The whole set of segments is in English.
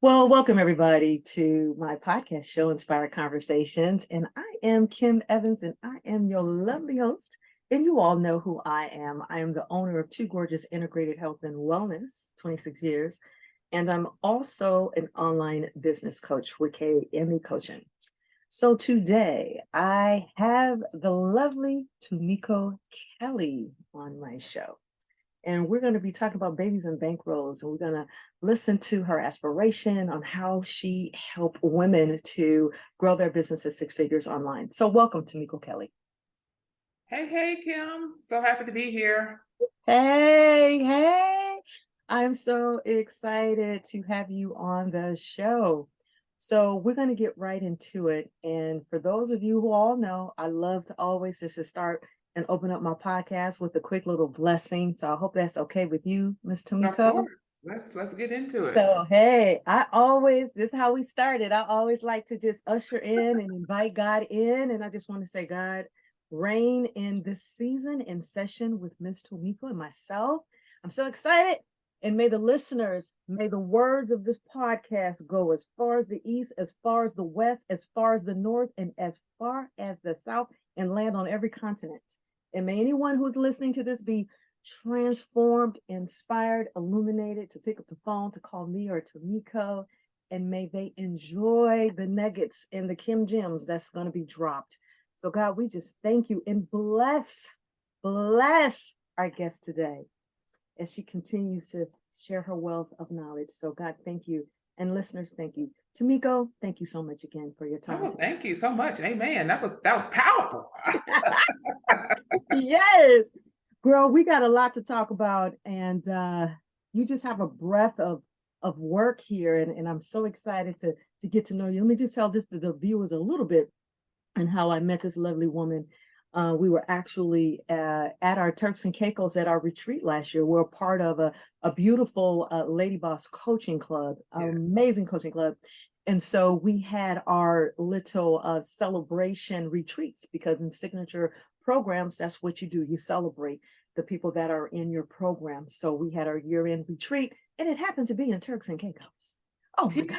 Well, welcome everybody to my podcast show, Inspired Conversations. And I am Kim Evans, and I am your lovely host. And you all know who I am. I am the owner of Two Gorgeous Integrated Health and Wellness, 26 years. And I'm also an online business coach with KME Coaching. So today I have the lovely Tamiko Kelly on my show. And we're going to be talking about babies and bankrolls, and we're going to listen to her aspiration on how she helped women to grow their businesses 6 figures online. So welcome, Tamiko Kelly. Hey, Kim. So happy to be here. Hey. I'm so excited to have you on the show. So we're going to get right into it. And for those of you who all know, I love to always just start and open up my podcast with a quick little blessing. So I hope that's okay with you, Miss Of Tamiko. course. Let's get into it. So, hey, this is how we started. I always like to just usher in and invite God in. And I just want to say, God, reign in this season in session with Miss Tamiko and myself. I'm so excited. And may the words of this podcast go as far as the east, as far as the west, as far as the north, and as far as the south, and land on every continent. And may anyone who's listening to this be transformed, inspired, illuminated to pick up the phone to call me or Tamiko, and may they enjoy the nuggets and the Kim Gems that's going to be dropped. So God, we just thank you and bless our guest today as she continues to share her wealth of knowledge. So God, thank you. And listeners, thank you. Tamiko, thank you so much again for your time. Oh, thank you so much. Amen. That was powerful. Yes. Girl, we got a lot to talk about, and you just have a breadth of work here, and I'm so excited to get to know you. Let me just tell the viewers a little bit and how I met this lovely woman. We were actually at our Turks and Caicos at our retreat last year. We're a part of a beautiful Lady Boss coaching club, amazing coaching club. And so we had our little celebration retreats, because in signature programs, that's what you do. You celebrate the people that are in your program. So we had our year-end retreat, and it happened to be in Turks and Caicos. Oh my God.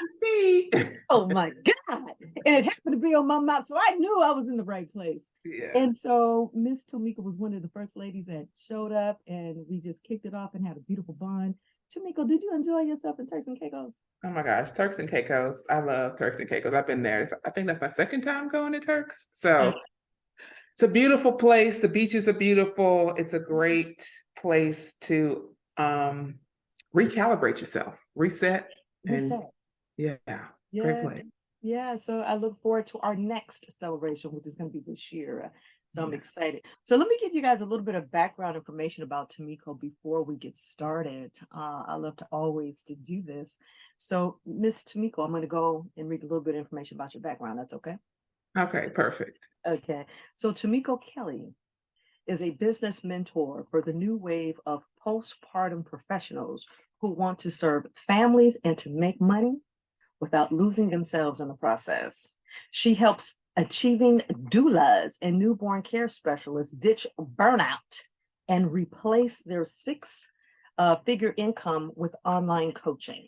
Oh my God. And it happened to be on my map. So I knew I was in the right place. Yeah. And so Miss Tamiko was one of the first ladies that showed up, and we just kicked it off and had a beautiful bond. Tamiko, did you enjoy yourself in Turks and Caicos? Oh my gosh, Turks and Caicos. I love Turks and Caicos. I've been there. I think that's my second time going to Turks. So it's a beautiful place. The beaches are beautiful. It's a great place to recalibrate yourself, reset. And yeah, great place. Yeah, so I look forward to our next celebration, which is going to be this year. So I'm excited. So let me give you guys a little bit of background information about Tamiko before we get started. I love to always to do this. So Miss Tamiko, I'm going to go and read a little bit of information about your background. That's okay? Okay, perfect. Okay. So Tamiko Kelly is a business mentor for the new wave of postpartum professionals who want to serve families and to make money without losing themselves in the process. She helps achieving doulas and newborn care specialists ditch burnout and replace their six-figure income with online coaching.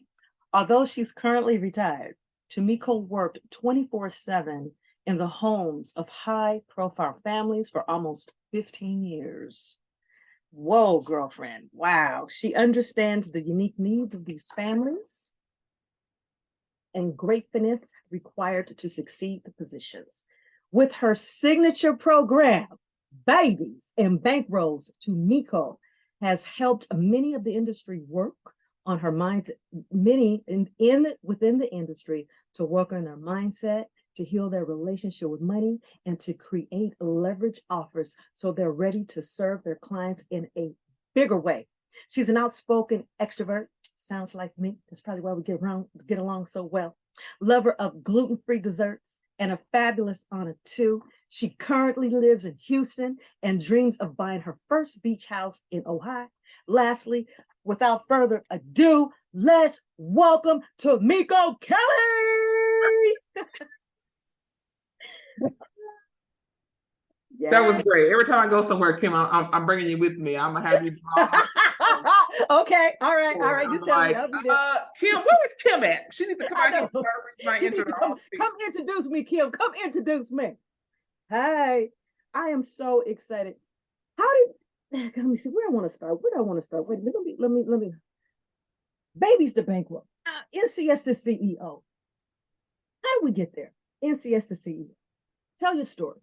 Although she's currently retired, Tamiko worked 24/7 in the homes of high-profile families for almost 15 years. Whoa, girlfriend. Wow. She understands the unique needs of these families and great finesse required to succeed the positions. With her signature program, Babies and Bankrolls, Tamiko has helped many of the industry work on her mind, many within the industry to work on their mindset, to heal their relationship with money, and to create leverage offers so they're ready to serve their clients in a bigger way. She's an outspoken extrovert. Sounds like me. That's probably why we get along so well. Lover of gluten-free desserts and a fabulous honor too. She currently lives in Houston and dreams of buying her first beach house in Ohio. Lastly, without further ado, let's welcome Tamiko Kelly. That was great. Every time I go somewhere, Kim, I'm bringing you with me. I'm gonna have you. Okay, all right, I'm just tell me, like, I'll be there. Kim, where is Kim at? She needs to come I out here know. for my She intro. needs to come introduce me, Kim. Come introduce me. Hey, I am so excited. How did let me see where I want to start? Where do I want to start? Wait, let me babies to bankroll. NCS to CEO. How did we get there? NCS to CEO. Tell your story.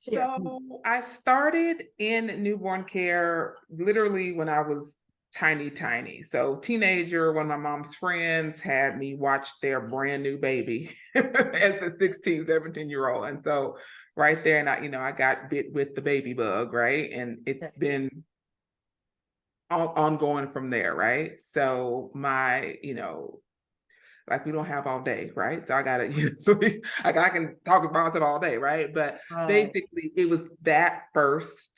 Share. So I started in newborn care literally when I was tiny. So teenager, one of my mom's friends had me watch their brand new baby as a 16, 17-year-old. And so right there, and I got bit with the baby bug, right? And it's been ongoing from there, right? So like we don't have all day, right? So I gotta, I can talk about myself all day, right? But basically, it was that first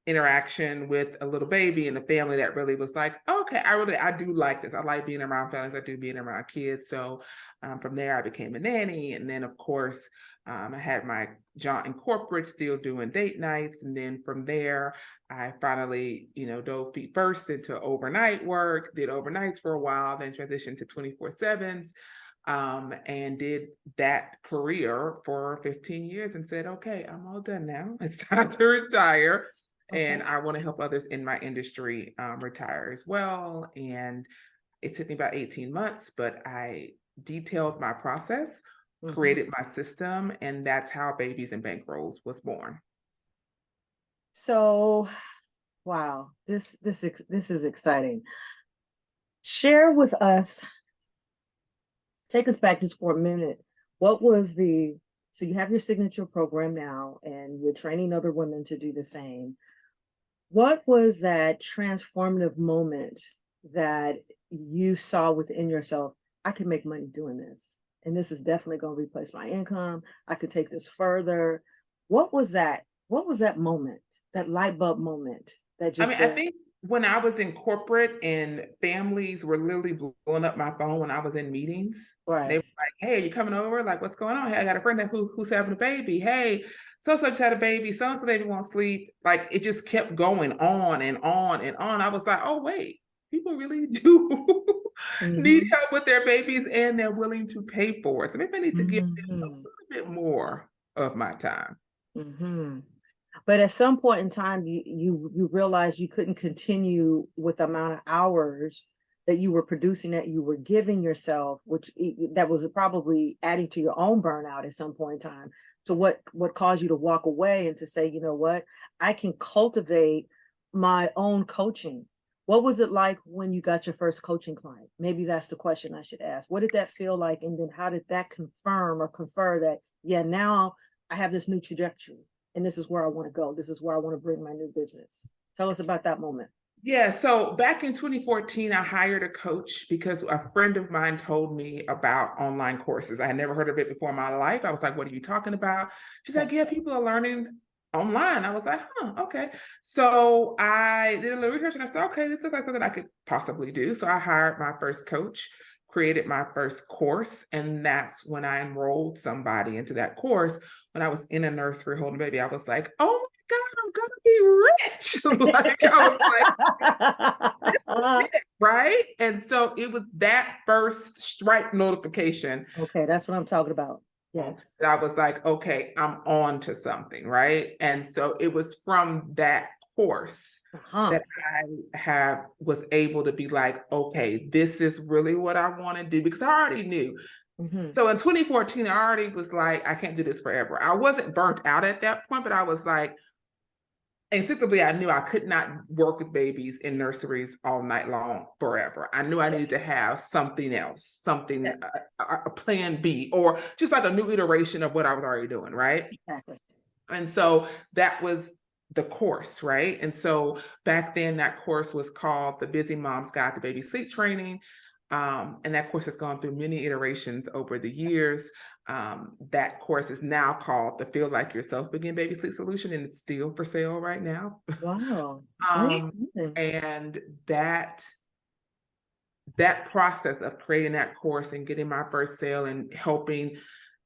interaction with a little baby and a family that really was like, okay, I do like this. I like being around families. I do being around kids. So from there, I became a nanny, and then of course, I had my job in corporate, still doing date nights, and then from there, I finally, dove feet first into overnight work. Did overnights for a while, then transitioned to 24/7s. And did that career for 15 years and said, okay, I'm all done now. It's time to retire. And I want to help others in my industry retire as well. And it took me about 18 months, but I detailed my process, created my system, and that's how Babies and Bankrolls was born. So, wow, this is exciting. Share with us, take us back just for a minute. What was so you have your signature program now, and you're training other women to do the same. What was that transformative moment that you saw within yourself? I can make money doing this, and this is definitely going to replace my income. I could take this further. What was that? What was that moment, that light bulb moment that just I think when I was in corporate and families were literally blowing up my phone when I was in meetings, they were like, hey, are you coming over? Like, what's going on? Hey, I got a friend who's having a baby. Hey, so-and-so just had a baby. So-and-so baby won't sleep. Like, it just kept going on and on and on. I was like, oh, wait, people really do need help with their babies, and they're willing to pay for it. So maybe I need to give them a little bit more of my time. But at some point in time, you realized you couldn't continue with the amount of hours that you were producing, that you were giving yourself, which that was probably adding to your own burnout at some point in time. So what caused you to walk away and to say, you know what, I can cultivate my own coaching. What was it like when you got your first coaching client? Maybe that's the question I should ask. What did that feel like? And then how did that confirm or confer that, yeah, now I have this new trajectory, and this is where I want to go. This is where I want to bring my new business. Tell us about that moment. Yeah, so back in 2014, I hired a coach because a friend of mine told me about online courses. I had never heard of it before in my life. I was like, what are you talking about? She's like, yeah, people are learning online. I was like, okay. So I did a little research and I said, okay, this is like something I could possibly do. So I hired my first coach, created my first course, and that's when I enrolled somebody into that course. When I was in a nursery holding a baby, I was like, oh my God, I'm gonna be rich. Like I was like, this is it, right? And so it was that first strike notification. Okay, that's what I'm talking about. Yes. I was like, okay, I'm on to something, right? And so it was from that course that I was able to be like, okay, this is really what I want to do, because I already knew. So in 2014, I already was like, I can't do this forever. I wasn't burnt out at that point, but I was like, instinctively, I knew I could not work with babies in nurseries all night long forever. I knew I needed to have something else, a plan B, or just like a new iteration of what I was already doing, right? Exactly. And so that was the course, right? And so back then, that course was called The Busy Mom's Guide to Baby Sleep Training. And that course has gone through many iterations over the years. That course is now called the Feel Like Yourself Begin Baby Sleep Solution, and it's still for sale right now. Wow. And that process of creating that course and getting my first sale and helping,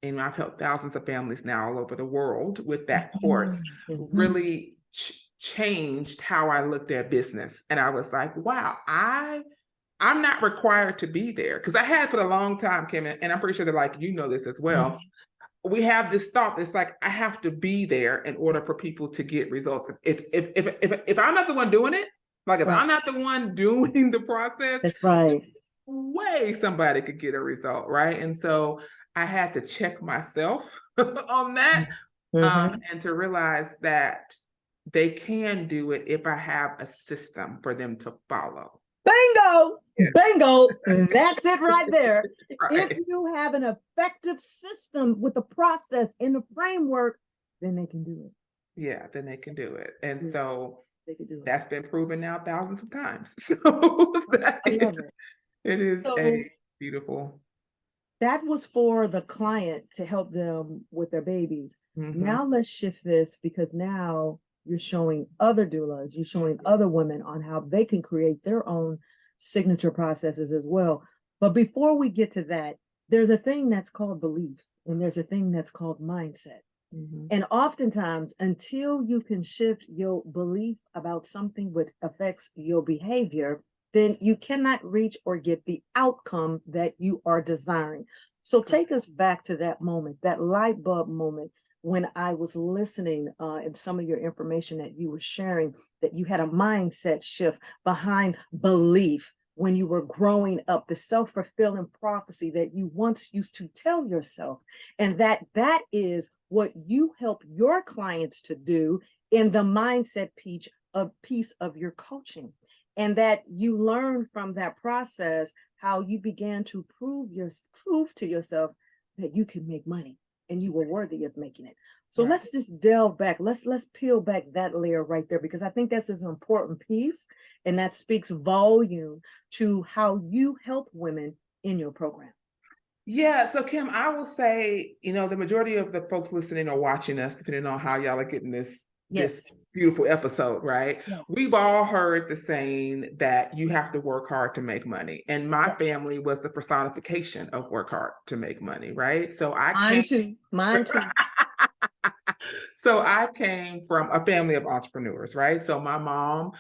and I've helped thousands of families now all over the world with that course, really changed how I looked at business. And I was like, wow, I'm not required to be there. Because I had for a long time, Kim, and I'm pretty sure that like, you know this as well. We have this thought that's like, I have to be there in order for people to get results. If I'm not the one doing it, like if I'm not the one doing the process, that's right. Way somebody could get a result, right? And so I had to check myself on that, and to realize that they can do it if I have a system for them to follow. Bingo! Yeah. Bingo! That's it right there. Right. If you have an effective system with a process in the framework, then they can do it. Yeah, then they can do it. And so they can do it. That's been proven now thousands of times. So it is so, beautiful. That was for the client to help them with their babies. Now let's shift this, because now you're showing other doulas, you're showing other women on how they can create their own signature processes as well. But before we get to that, there's a thing that's called belief, and there's a thing that's called mindset. And oftentimes, until you can shift your belief about something which affects your behavior, then you cannot reach or get the outcome that you are desiring. So take us back to that moment, that light bulb moment, when I was listening in some of your information that you were sharing, that you had a mindset shift behind belief when you were growing up, the self-fulfilling prophecy that you once used to tell yourself, and that is what you help your clients to do in the mindset piece of your coaching. And that you learn from that process how you began to prove to yourself that you can make money and you were worthy of making it. So let's just delve back. Let's peel back that layer right there, because I think that's an important piece, and that speaks volume to how you help women in your program. Yeah, so Kim, I will say, the majority of the folks listening or watching us, depending on how y'all are getting this beautiful episode, right? Yes. We've all heard the saying that you have to work hard to make money. And my family was the personification of work hard to make money, right? So Mine too. So I came from a family of entrepreneurs, right? So my mom,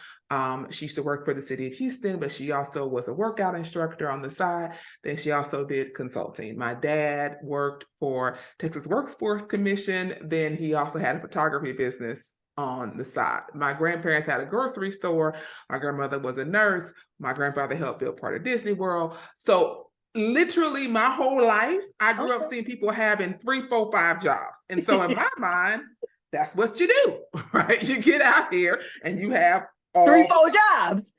she used to work for the city of Houston, but she also was a workout instructor on the side. Then she also did consulting. My dad worked for Texas Workforce Commission. Then he also had a photography business on the side. My grandparents had a grocery store. My grandmother was a nurse. My grandfather helped build part of Disney World. So literally my whole life, I grew up seeing people having 3, 4, 5 jobs. And so in my mind, that's what you do, right? You get out here and you have 3, 4 jobs.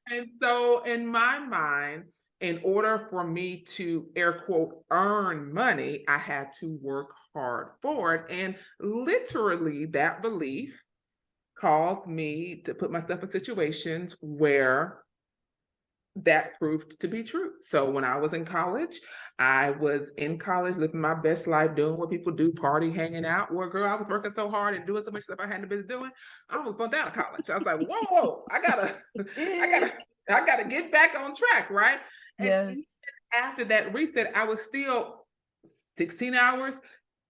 And so in my mind, in order for me to, air quote, earn money, I had to work hard for it. And literally that belief caused me to put myself in situations where that proved to be true. So when I was in college, I was in college living my best life, doing what people do, party, hanging out. Well, girl, I was working so hard and doing so much stuff I hadn't been doing. I almost bumped out of college. I was like, whoa, I gotta get back on track, right? And after that reset, I was still 16 hours,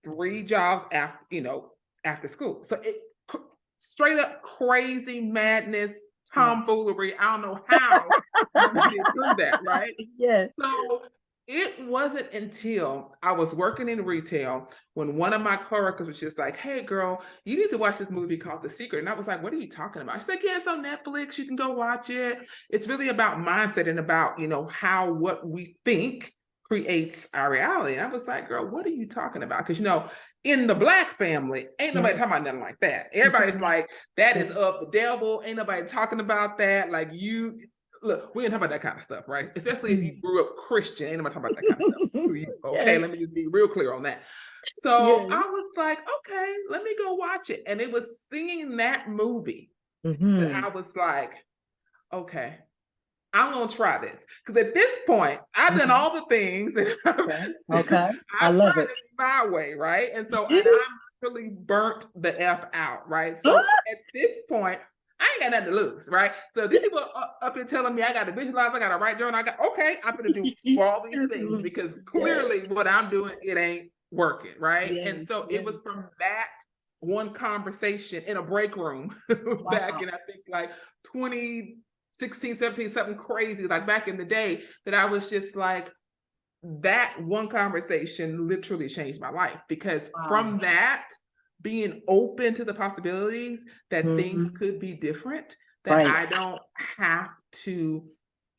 3 jobs after school. So it straight up crazy madness, tomfoolery. I don't know how I made it through that, right? Yes. So it wasn't until I was working in retail when one of my coworkers was just like, hey girl, you need to watch this movie called The Secret. And I was like, what are you talking about? She's like, yeah, it's on Netflix. You can go watch it. It's really about mindset and about, how what we think creates our reality. And I was like, girl, what are you talking about? Because, in the Black family, ain't nobody talking about nothing like that. Everybody's like, that is of the devil. Ain't nobody talking about that. Like look, we ain't talking about that kind of stuff, right? Especially if you grew up Christian, ain't nobody talking about that kind of stuff. Okay, let me just be real clear on that. So I was like, okay, let me go watch it. And it was seeing that movie that I was like, okay, I'm gonna try this. Because at this point, I've done all the things. I love it. My way, right? And so and I'm really burnt the F out, right? So at this point, I ain't got nothing to lose, right? So these people up here telling me I got to visualize, I got to write journal. I'm gonna do all these things because clearly what I'm doing, it ain't working, right? And Yes, so it was yes. from that one conversation in a break room back Wow. in, I think, like 2016, 17, something crazy, like back in the day, that I was just like, that one conversation literally changed my life, because Wow. from that, being open to the possibilities that things Mhm. could be different, that Right. I don't have to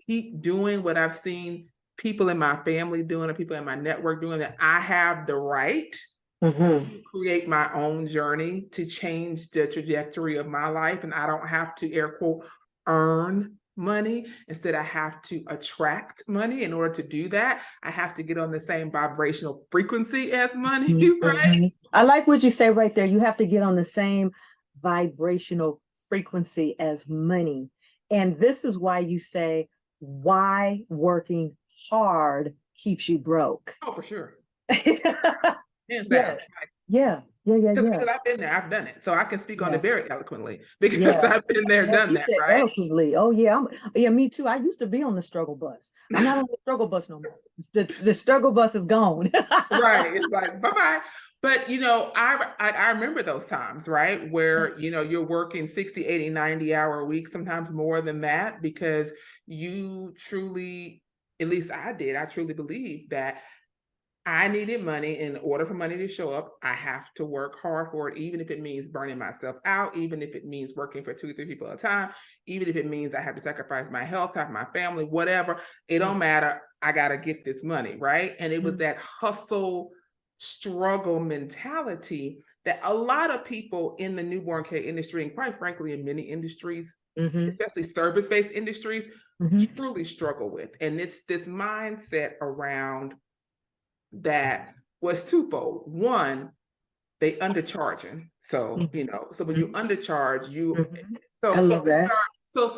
keep doing what I've seen people in my family doing or people in my network doing, that I have the right Mhm. to create my own journey to change the trajectory of my life. And I don't have to, air quote, earn money. Instead, I have to attract money. In order to do that, I have to get on the same vibrational frequency as money, right? Mhm. I like what you say right there. You have to get on the same vibrational frequency as money. And this is why you say why working hard keeps you broke. Oh, for sure. Hands down. Yeah. Yeah. Yeah. Yeah. Yeah. Because I've been there, I've done it. So I can speak on Yeah. it very eloquently because Yeah. I've been there, Yes, done you that, said right? eloquently. Oh yeah, yeah, me too. I used to be on the struggle bus. I'm not on the struggle bus no more. The struggle bus is gone. Right. It's like, bye-bye. But I remember those times, right? Where, you're working 60, 80, 90-hour weeks, sometimes more than that, because you truly, at least I did, I truly believed that I needed money. In order for money to show up, I have to work hard for it, even if it means burning myself out, even if it means working for 2 or 3 people at a time, even if it means I have to sacrifice my health, have my family, whatever. It don't matter. I got to get this money, right? And it was that hustle, struggle mentality that a lot of people in the newborn care industry, and quite frankly, in many industries, Mhm. especially service-based industries, Mhm. truly struggle with. And it's this mindset around that was twofold. One, they undercharging. So, so when you undercharge, Mhm. I so love that.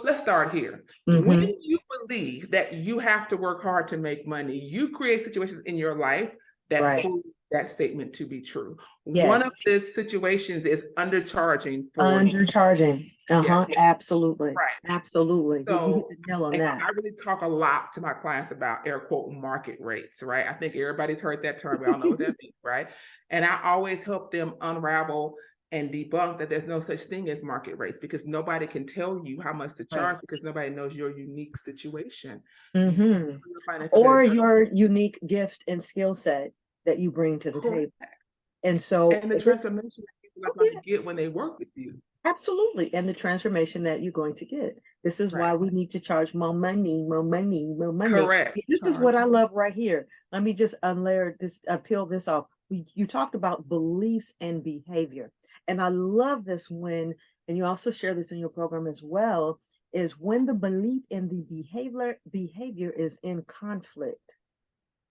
let's start here. When Mhm. you believe that you have to work hard to make money, you create situations in your life that Right. prove that statement to be true. One of Yes. the situations is undercharging for you. Undercharging. Yeah, Uh-huh. Absolutely. right. Absolutely. You hit So, the nail on and that. I really talk a lot to my clients about, air quote, market rates, right? I think everybody's heard that term. We all know what that means, right? And I always help them unravel and debunk that there's no such thing as market rates, because nobody can tell you how much to Right. charge, because nobody knows your unique situation. You Hmm. your finances at a Or certain your unique gift and skill set that you bring to the point, table. And so and the this, transformation that people are oh going yeah, to get when they work with you. absolutely. And the transformation that you're going to get. This is Right. why we need to charge more money, more money, more money. Correct. This is Charge. what I love right here. Let me just unlayer this, peel this off. You talked about beliefs and behavior. And I love this when, and you also share this in your program as well, is when the belief and the behavior is in conflict,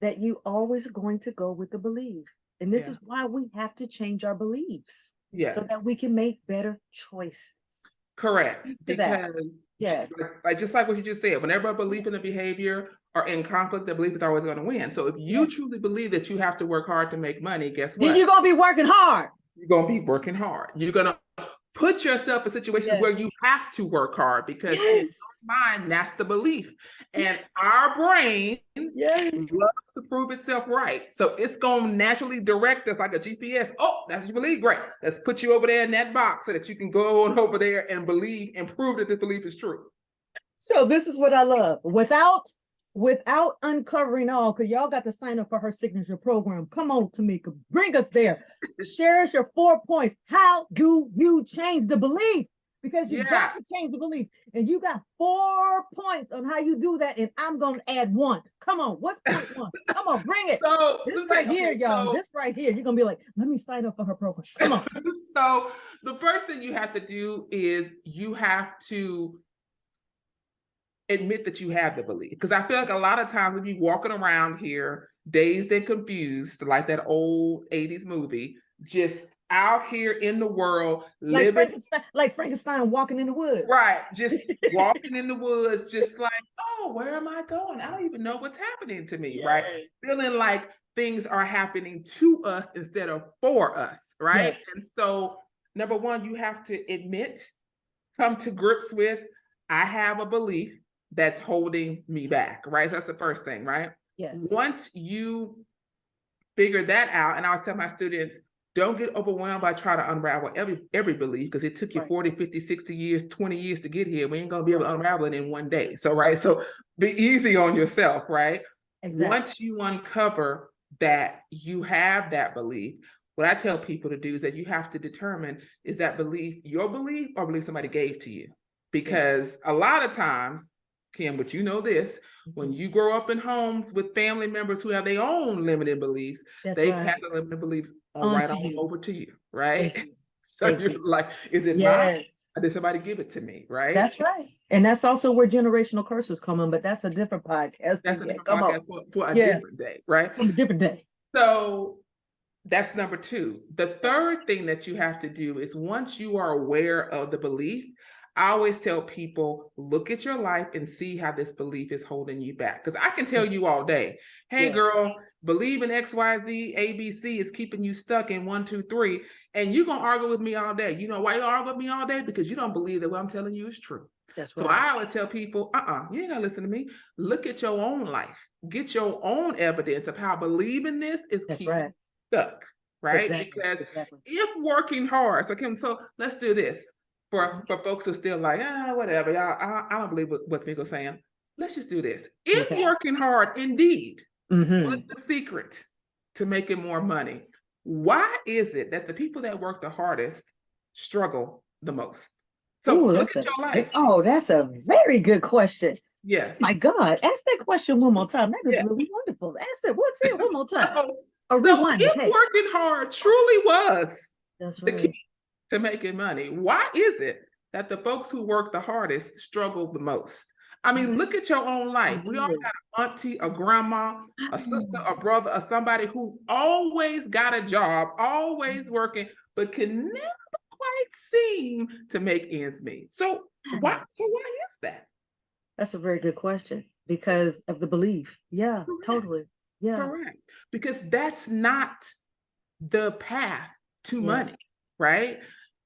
that you always going to go with the belief. And this Yeah. is why we have to change our beliefs so Yes. that we can make better choices. Correct. To that. Because Yes. just like what you just said, whenever a belief and a behavior are in conflict, the belief is always going to win. So if you Yes. truly believe that you have to work hard to make money, guess Then what? you're gonna be working hard. You're going to be working hard. You're going to put yourself in situations Yes. where you have to work hard, because in Yes. your mind, that's the belief. And our brain Yes. loves to prove itself right. So it's going to naturally direct us like a GPS. Oh, that's what you believe. Great. Let's put you over there in that box so that you can go on over there and believe and prove that this belief is true. So this is what I love. Without uncovering all, because y'all got to sign up for her signature program. Come on, Tamika, bring us there. Share us your 4 points. How do you change the belief? Because you got Yeah. to change the belief. And you got 4 points on how you do that. And I'm going to add 1. Come on. What's point 1? Come on, bring it. So This right here, y'all. so This right here. You're going to be like, let me sign up for her program. Come on. so the first thing you have to do is you have to admit that you have the belief. Because I feel like a lot of times we be walking around here dazed and confused, like that old 80s movie, just out here in the world living. Like Frankenstein walking in the woods. Right, just walking in the woods, just like, oh, where am I going? I don't even know what's happening to me, right? Feeling like things are happening to us instead of for us, right? Yes. And so, number one, you have to admit, come to grips with, I have a belief that's holding me back, right? So that's the first thing, right? Yes. Once you figure that out. And I'll tell my students, don't get overwhelmed by trying to unravel every belief, because it took you 40, 50, 60 years, 20 years to get here. We ain't going to be able to unravel it in one day. So, right. So be easy on yourself, right? Exactly. Once you uncover that you have that belief, what I tell people to do is that you have to determine, is that belief your belief or belief somebody gave to you? Because a lot of times, Kim, but you know this, when you grow up in homes with family members who have their own limited beliefs, they pass the limited beliefs on over to you, right? So you're like, is it mine? Or did somebody give it to me, right? That's right. And that's also where generational curses come in, but that's a different podcast. That's a different podcast for a different day, right? A different day. So that's number two. The third thing that you have to do is, once you are aware of the belief, I always tell people, look at your life and see how this belief is holding you back. Because I can tell you all day, hey, girl, believe in X, Y, Z, A, B, C is keeping you stuck in 1, 2, 3. And you're going to argue with me all day. You know why you argue with me all day? Because you don't believe that what I'm telling you is true. So I always tell people, you ain't got to listen to me. Look at your own life. Get your own evidence of how believing this is keeping you stuck, right? Because if working hard, so Kim, so let's do this. For folks who are still like, whatever, y'all, I don't believe what Tamiko's saying. Let's just do this. If working hard, indeed, what's the secret to making more money? Why is it that the people that work the hardest struggle the most? So look at your life. Oh, that's a very good question. Yes. My God, ask that question one more time. That is really wonderful. Ask it. What's it one more time? So if working hard truly was the key to making money, why is it that the folks who work the hardest struggle the most? I mean, look at your own life. We all got an auntie, a grandma, a sister, a brother, or somebody who always got a job, always working, but can never quite seem to make ends meet. So why is that? That's a very good question, because of the belief. Yeah, totally. Yeah. Correct. Because that's not the path to money, right?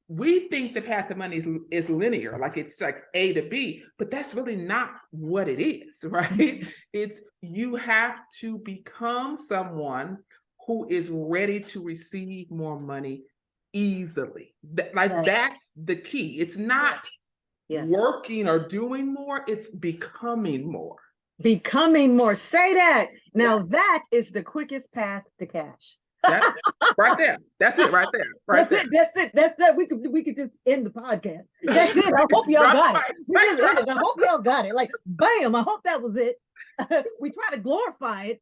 We think the path to money is linear, like it's like A to B, but that's really not what it is, right? It's, you have to become someone who is ready to receive more money easily. That's the key. It's not working or doing more, it's becoming more. Becoming more. Say that. Now that is the quickest path to cash. That, right there. That's it right there. Right there. That's it. We could just end the podcast. That's it. I hope y'all got it. I hope y'all got it. Like, bam, I hope that was it. We try to glorify it,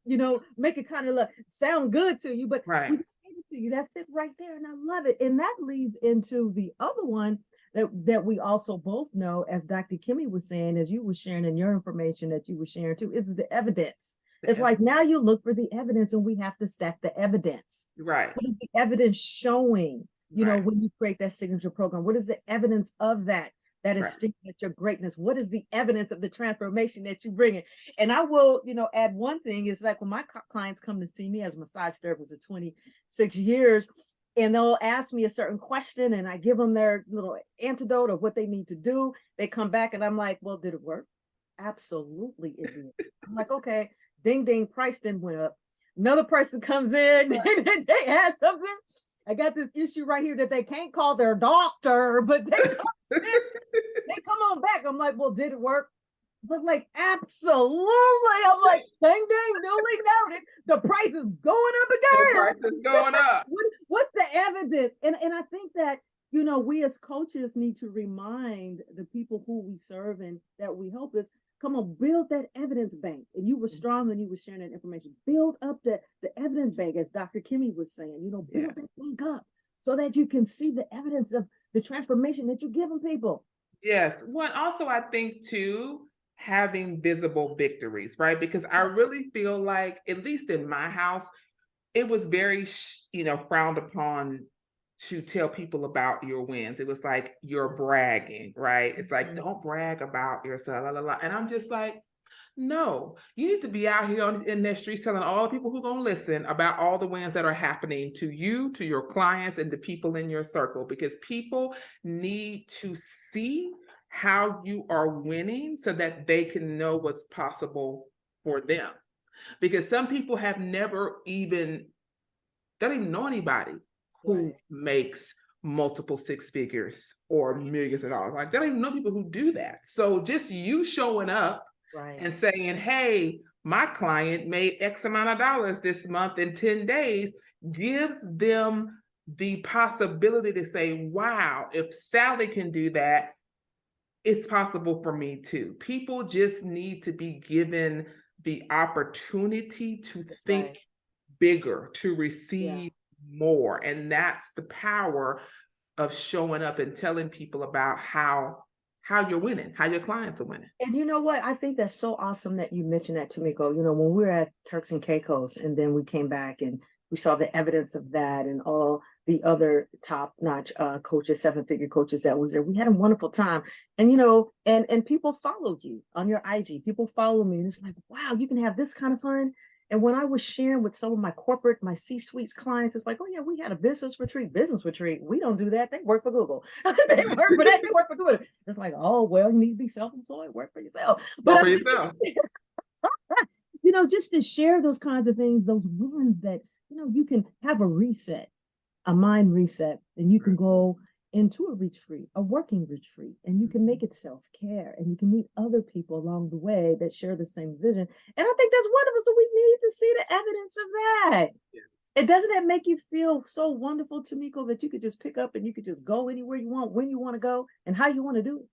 make it kind of sound good to you, but we gave it to you. That's it right there. And I love it. And that leads into the other one that we also both know, as Dr. Kimmy was saying, as you were sharing in your information that you were sharing too, is the evidence. It's like, now you look for the evidence, and we have to stack the evidence. Right. What is the evidence showing, when you create that signature program? What is the evidence of that is sticking at your greatness? What is the evidence of the transformation that you bring in? And I will, add one thing. Is like, when my clients come to see me as a massage therapist of 26 years, and they'll ask me a certain question, and I give them their little antidote of what they need to do. They come back and I'm like, well, did it work? Absolutely it did. I'm like, okay. Ding, ding, price then went up. Another person comes in, they add something. I got this issue right here that they can't call their doctor, but they come on back. I'm like, well, did it work? But like, absolutely. I'm like, ding, ding, duly noted. The price is going up again. The price is going up. What's the evidence? And I think that, we as coaches need to remind the people who we serve and that we help is, come on, build that evidence bank. And you were strong when you were sharing that information. Build up the evidence bank, as Dr. Kimmy was saying, build that bank up so that you can see the evidence of the transformation that you're giving people. Yes. One, also, I think too, having visible victories, right? Because I really feel like, at least in my house, it was very, frowned upon to tell people about your wins. It was like, you're bragging, right? It's like, don't brag about yourself, la, la, la. And I'm just like, no, you need to be out here in the streets telling all the people who are going to listen about all the wins that are happening to you, to your clients, and to people in your circle, because people need to see how you are winning so that they can know what's possible for them. Because some people have never even They don't even know anybody who makes multiple six figures or millions of dollars. Like, they don't even know people who do that. So just you showing up and saying, hey, my client made X amount of dollars this month in 10 days gives them the possibility to say, wow, if Sally can do that, it's possible for me too. People just need to be given the opportunity to think bigger, to receive more. And that's the power of showing up and telling people about how you're winning, how your clients are winning. And you know what? I think that's so awesome that you mentioned that, Tamiko. You know, when we were at Turks and Caicos and then we came back and we saw the evidence of that and all the other top-notch coaches, seven-figure coaches that was there. We had a wonderful time. And, you know, and people followed you on your IG. People follow me and it's like, wow, you can have this kind of fun. And when I was sharing with some of my corporate, my C-suites clients, it's like, oh yeah, we had a business retreat. We don't do that. They work for Google. They work for that. They work for Google. It's like, oh, well, you need to be self-employed, work for yourself. But for yourself. You know, just to share those kinds of things, those wins that, you know, you can have a reset, a mind reset, and you can go into a retreat, a working retreat, and you can make it self-care and you can meet other people along the way that share the same vision. And I think that's wonderful. So we need to see the evidence of that. It doesn't that make you feel so wonderful, Tamiko, that you could just pick up and you could just go anywhere you want, when you want to go, and how you want to do it.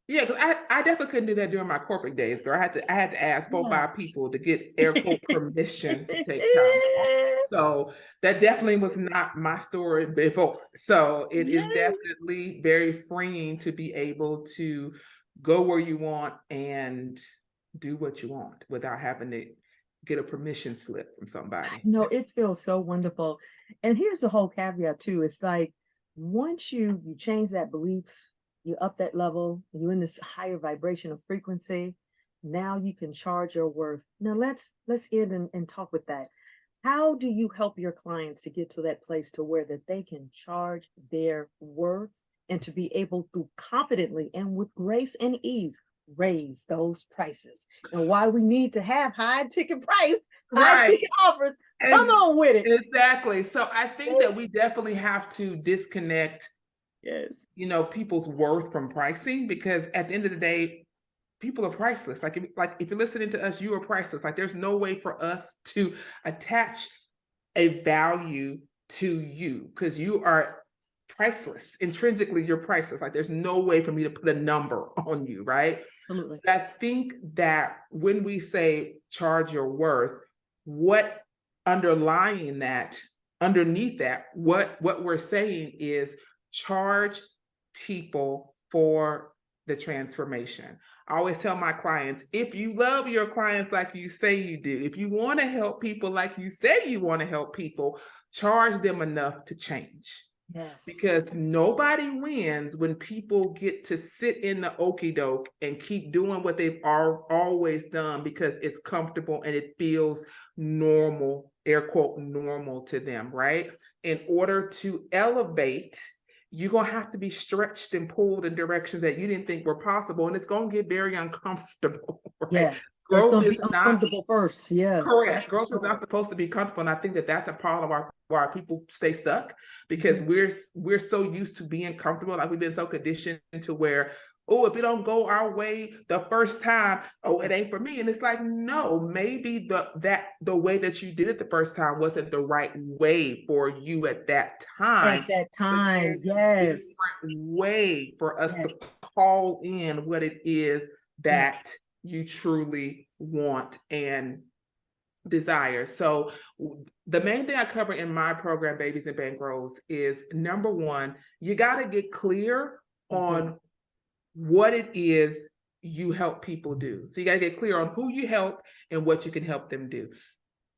Yeah, because I definitely couldn't do that during my corporate days, girl. I had to ask 4 or 5 people to get air quote permission to take time off. So that definitely was not my story before. So it is definitely very freeing to be able to go where you want and do what you want without having to get a permission slip from somebody. No, it feels so wonderful. And here's the whole caveat too. It's like once you change that belief, you up that level, you're in this higher vibration of frequency. Now you can charge your worth. Now let's end and talk with that. How do you help your clients to get to that place to where that they can charge their worth and to be able to confidently and with grace and ease raise those prices? And why we need to have high ticket price, high ticket offers. Come on with it. Exactly. So I think that we definitely have to disconnect you know, people's worth from pricing, because at the end of the day, people are priceless. Like if you're listening to us, you are priceless. Like there's no way for us to attach a value to you because you are priceless. Intrinsically, you're priceless. Like there's no way for me to put a number on you, right? Absolutely. But I think that when we say charge your worth, what underlying that, underneath that, what we're saying is charge people for the transformation. I always tell my clients, if you love your clients like you say you do, if you want to help people like you say you want to help people, charge them enough to change. Yes. Because nobody wins when people get to sit in the okie doke and keep doing what they've always done because it's comfortable and it feels normal, air quote, normal to them, right? In order to elevate, you're going to have to be stretched and pulled in directions that you didn't think were possible. And it's going to get very uncomfortable, right? Yeah. Growth is uncomfortable first. Yeah. Correct. Growth is not supposed to be comfortable. And I think that that's a part of why people stay stuck, because we're so used to being comfortable. Like we've been so conditioned to where, oh, if it don't go our way the first time, oh, it ain't for me. And it's like, no, maybe the way that you did it the first time wasn't the right way for you at that time. At that time, yes. Different way for us to call in what it is that you truly want and desire. So the main thing I cover in my program, Babies and Bankrolls, is number one, you got to get clear on what it is you help people do. So you got to get clear on who you help and what you can help them do.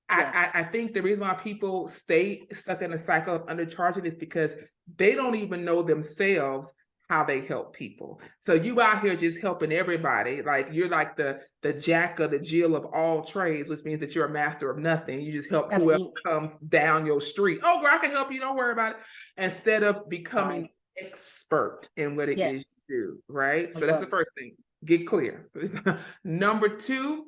I think the reason why people stay stuck in a cycle of undercharging is because they don't even know themselves how they help people. So you out here just helping everybody, like you're like the Jack or the Jill of all trades, which means that you're a master of nothing. You just help whoever comes down your street. Oh, girl, I can help you. Don't worry about it. Instead of becoming expert in what it is you do, right? So that's the first thing. Get clear. Number two,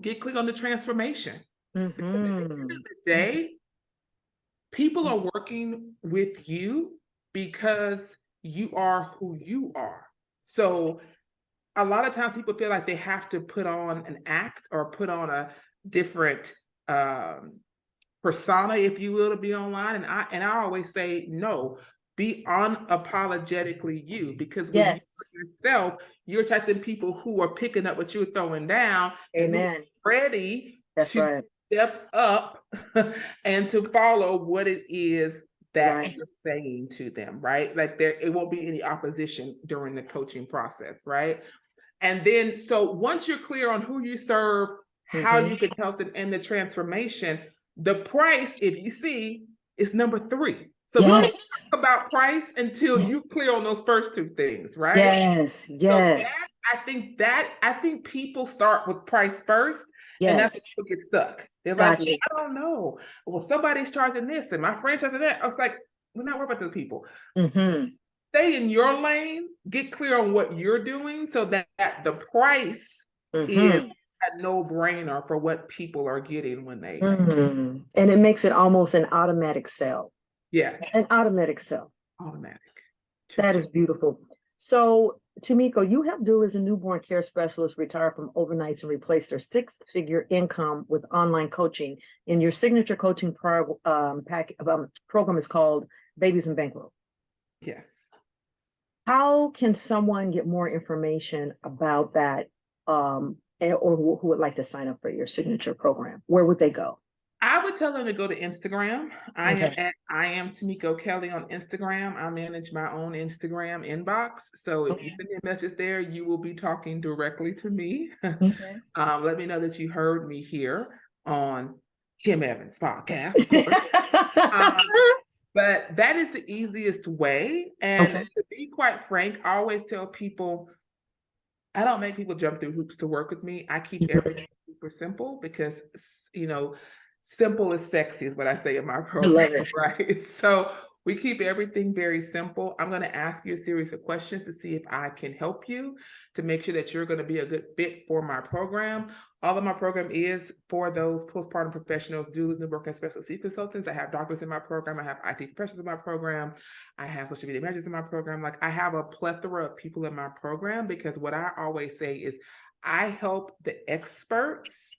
get clear on the transformation. At the end of the day, People are working with you because you are who you are. So a lot of times people feel like they have to put on an act or put on a different persona, if you will, to be online. And I always say, no, be unapologetically you, because when you are yourself, you're attracting people who are picking up what you're throwing down. Amen. And who are ready That's to right. step up and to follow what it is that Right. you're saying to them, right? Like it won't be any opposition during the coaching process, right? And then, so once you're clear on who you serve, how you can help them in the transformation, the price, if you see, is number 3. So we don't talk about price until you're clear on those first 2 things, right? Yes. Yes. So I think people start with price first, and that's where people get stuck. They're like, well, I don't know. Well, somebody's charging this, and my friend charging that. I was like, we're not worried about those people. Stay in your lane, get clear on what you're doing so that the price is a no-brainer for what people are getting when they. And it makes it almost an automatic sell. Yes. An automatic sell. Automatic. That is beautiful. So, Tamiko, you help doulas and newborn care specialists retire from overnights and replace their 6-figure income with online coaching. And your signature coaching program is called Babies and Bankrolls. Yes. How can someone get more information about that, or who would like to sign up for your signature program? Where would they go? I would tell them to go to Instagram. I am Tamiko Kelly on Instagram. I manage my own Instagram inbox. So if you send me a message there, you will be talking directly to me. Let me know that you heard me here on Kim Evans' podcast. But that is the easiest way. And to be quite frank, I always tell people, I don't make people jump through hoops to work with me. I keep everything super simple because, simple is sexy is what I say in my program, right? So we keep everything very simple. I'm going to ask you a series of questions to see if I can help you to make sure that you're going to be a good fit for my program. All of my program is for those postpartum professionals, doulas, newborn care specialists, consultants. I have doctors in my program. I have IT professionals in my program. I have social media managers in my program. Like, I have a plethora of people in my program, because what I always say is I help the experts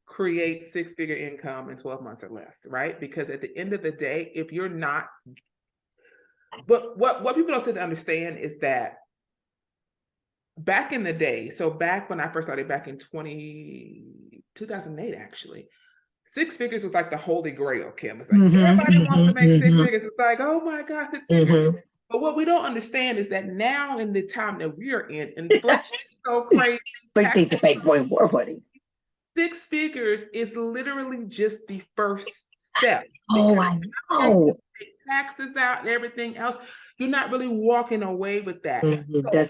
create 6-figure income in 12 months or less, right? Because at the end of the day, if you're not, but what people don't seem to understand is that back in the day, so back when I first started back in 2008, actually, 6 figures was like the holy grail, Kim. It's like everybody wants to make 6 figures. It's like, oh my God, 6 figures. But what we don't understand is that now, in the time that we are in, inflation is so crazy. But think the big boy war buddy. 6 figures is literally just the first step. I know. Taxes out and everything else, you're not really walking away with that.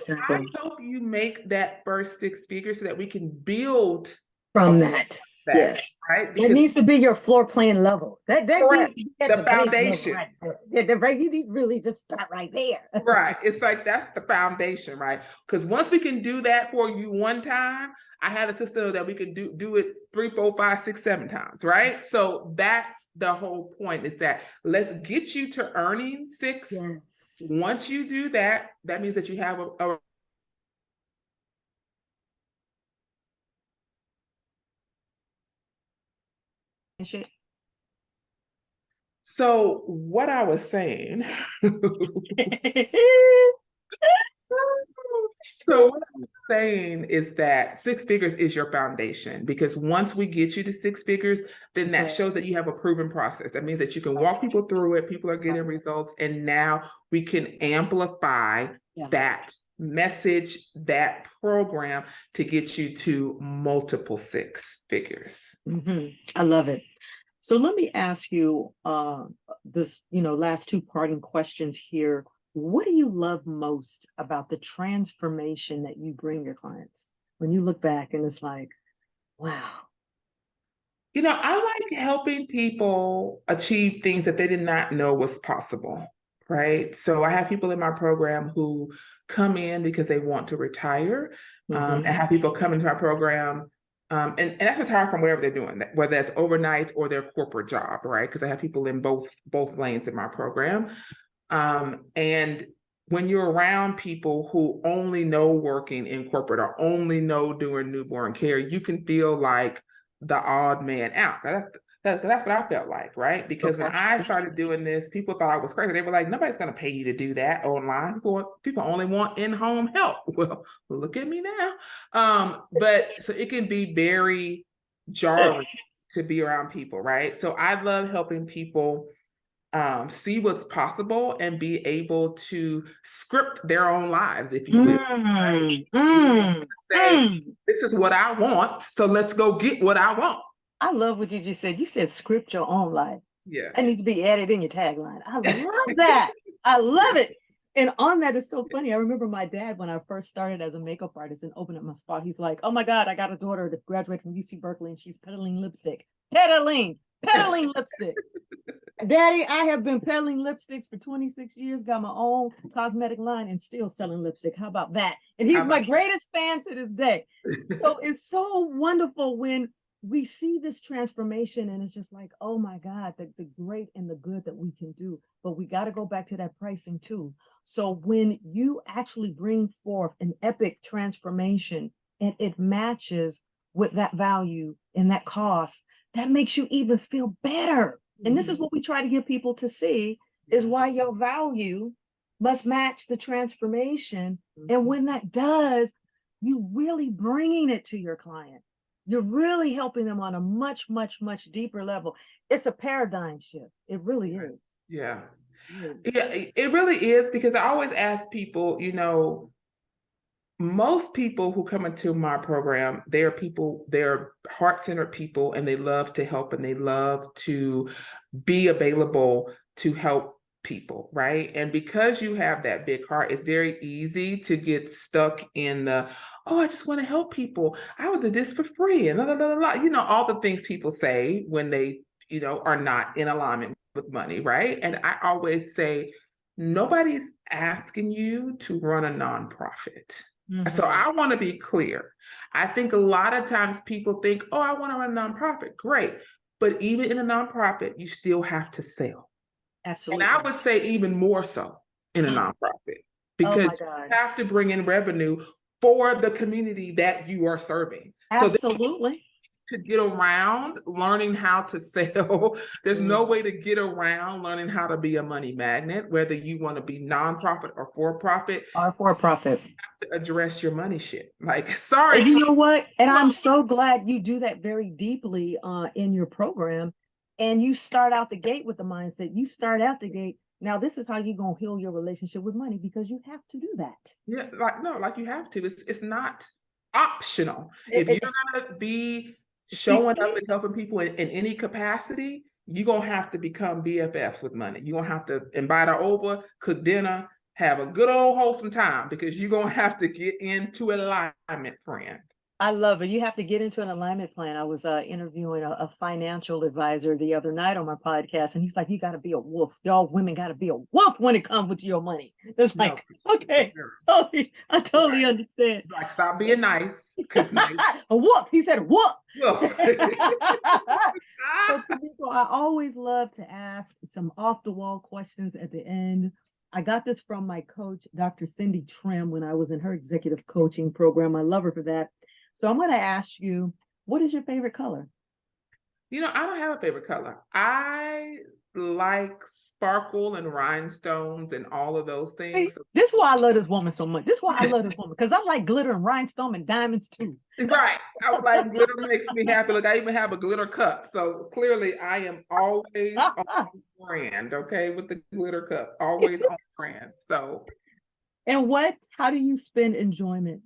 So I help you make that first 6 figures so that we can build from that. Yes, right. Because it needs to be your floor plan level. That correct. The foundation. Right. You need to really just start right there. Right. It's like that's the foundation, right? Because once we can do that for you one time, I had a system that we can do it 3, 4, 5, 6, 7 times, right? So that's the whole point, is that let's get you to earning 6. Yes. Once you do that, that means that you have a So what I was saying, so what I'm saying is that 6 figures is your foundation, because once we get you to 6 figures, then that shows that you have a proven process. That means that you can walk people through it. People are getting results. And now we can amplify that message, that program, to get you to multiple 6 figures. I love it. So let me ask you this, last 2 parting questions here. What do you love most about the transformation that you bring your clients? When you look back and it's like, wow. I like helping people achieve things that they did not know was possible, right? So I have people in my program who come in because they want to retire. I have people come into my program And that's retired from whatever they're doing, whether that's overnight or their corporate job, right? Because I have people in both lanes in my program. And when you're around people who only know working in corporate or only know doing newborn care, you can feel like the odd man out. That's what I felt like, right? Because when I started doing this, people thought I was crazy. They were like, nobody's going to pay you to do that online. People only want in-home help. Well, look at me now. But so it can be very jarring to be around people, right? So I love helping people see what's possible and be able to script their own lives, if you will. Right? Say, this is what I want, so let's go get what I want. I love what you just said. You said script your own life. Yeah. That needs to be added in your tagline. I love that. I love it. And on that is so funny. I remember my dad, when I first started as a makeup artist and opened up my spa, he's like, oh my God, I got a daughter that graduated from UC Berkeley and she's peddling lipstick. Peddling lipstick. Daddy, I have been peddling lipsticks for 26 years, got my own cosmetic line and still selling lipstick. How about that? And he's my greatest fan to this day. So it's so wonderful when we see this transformation and it's just like, oh my God, the great and the good that we can do. But we got to go back to that pricing too. So when you actually bring forth an epic transformation and it matches with that value and that cost, that makes you even feel better. And this is what we try to get people to see, is why your value must match the transformation. And when that does, you really bringing it to your client. You're really helping them on a much, much, much deeper level. It's a paradigm shift. It really is. Yeah. Yeah, it really is, because I always ask people, most people who come into my program, they're heart-centered people, and they love to help and they love to be available to help people, right? And because you have that big heart, it's very easy to get stuck in I just want to help people. I would do this for free and all the things people say when they, are not in alignment with money, right? And I always say, nobody's asking you to run a nonprofit. So I want to be clear. I think a lot of times people think, oh, I want to run a nonprofit. Great. But even in a nonprofit, you still have to sell. Absolutely. And I would say even more so in a nonprofit, because you have to bring in revenue for the community that you are serving. Absolutely. To get around learning how to sell. There's no way to get around learning how to be a money magnet, whether you want to be nonprofit or for-profit. Or for-profit. You have to address your money shit. Like, sorry. You know what? And I'm so glad you do that very deeply in your program. And you start out the gate with the mindset. You start out the gate. Now, this is how you're going to heal your relationship with money, because you have to do that. Yeah, like you have to. It's not optional. If you're going to be showing up and helping people in any capacity, you're going to have to become BFFs with money. You're going to have to invite her over, cook dinner, have a good old wholesome time, because you're going to have to get into alignment, friend. I love it. You have to get into an alignment plan. I was interviewing a financial advisor the other night on my podcast, and he's like, you got to be a wolf. Y'all women got to be a wolf when it comes with your money. It's like, okay, I totally understand. Like, stop being nice. Nice. A wolf. He said a wolf. So, Tamiko, I always love to ask some off-the-wall questions at the end. I got this from my coach, Dr. Cindy Trim, when I was in her executive coaching program. I love her for that. So I'm going to ask you, what is your favorite color? I don't have a favorite color. I like sparkle and rhinestones and all of those things. Hey, this is why I love this woman so much. This is why I love this woman, because I like glitter and rhinestone and diamonds too. Right. I was like, glitter makes me happy. Look, I even have a glitter cup. So clearly I am always on brand, okay, with the glitter cup, always on brand. So. And how do you spend enjoyment?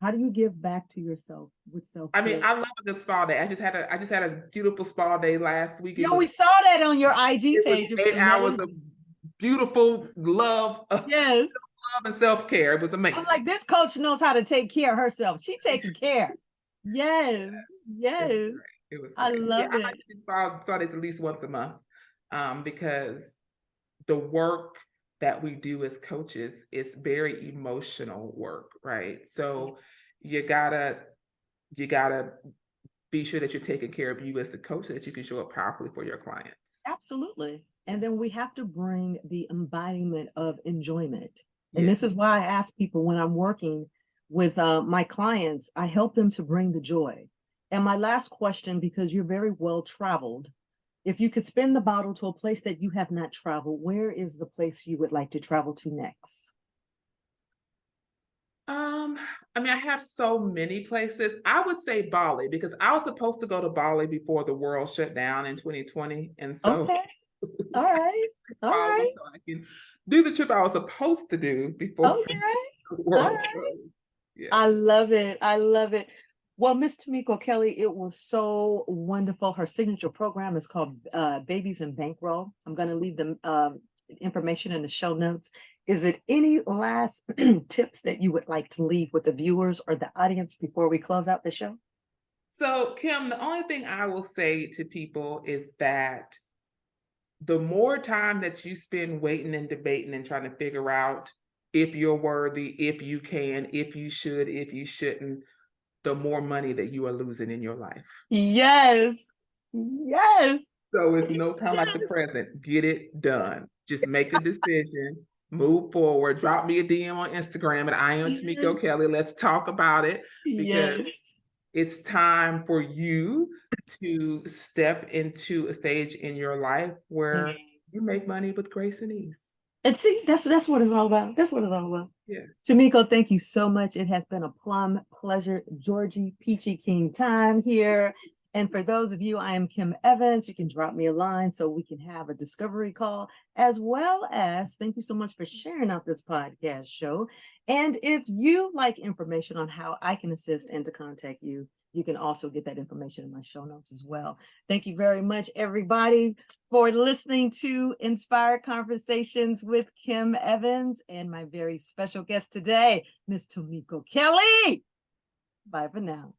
How do you give back to yourself with self-care? I mean, I love a good spa day. I just had a beautiful spa day last week. We saw that on your IG page. 8 hours of beautiful love. Yes. Love and self-care. It was amazing. I'm like, this coach knows how to take care of herself. She's taking care. Yes. Yes. It was great. I love it. I like to spa days at least once a month, because the work that we do as coaches is very emotional work, right? So you gotta be sure that you're taking care of you as the coach so that you can show up powerfully for your clients. Absolutely. And then we have to bring the embodiment of enjoyment. And Yeah. this is why I ask people when I'm working with my clients, I help them to bring the joy. And my last question, because you're very well traveled, if you could spin the bottle to a place that you have not traveled, where is the place you would like to travel to next? I mean, I have so many places. I would say Bali because I was supposed to go to Bali before the world shut down in 2020. And so Okay. All right. All Bali right. so I can do the trip I was supposed to do before Okay. the All world right. closed. Yeah. I love it. I love it. Well, Miss Tamiko Kelly, it was so wonderful. Her signature program is called Babies and Bankroll. I'm going to leave the information in the show notes. Is it any last tips that you would like to leave with the viewers or the audience before we close out the show? So, Kim, the only thing I will say to people is that the more time that you spend waiting and debating and trying to figure out if you're worthy, if you can, if you should, if you shouldn't, the more money that you are losing in your life. Yes. Yes. So it's no time like the Yes. present. Get it done. Just make a decision, move forward. Drop me a DM on Instagram at I am Tamiko Kelly. Let's talk about it because Yes. it's time for you to step into a stage in your life where you make money with grace and ease. And see, that's what it's all about. That's what it's all about. Yeah. Tamiko, thank you so much. It has been a plum pleasure. Georgie Peachy King time here. And for those of you, I am Kim Evans. You can drop me a line so we can have a discovery call, as well as thank you so much for sharing out this podcast show. And if you like information on how I can assist and to contact you, you can also get that information in my show notes as well. Thank you very much, everybody, for listening to Inspired Conversations with Kim Evans and my very special guest today, Miss Tamiko Kelly. Bye for now.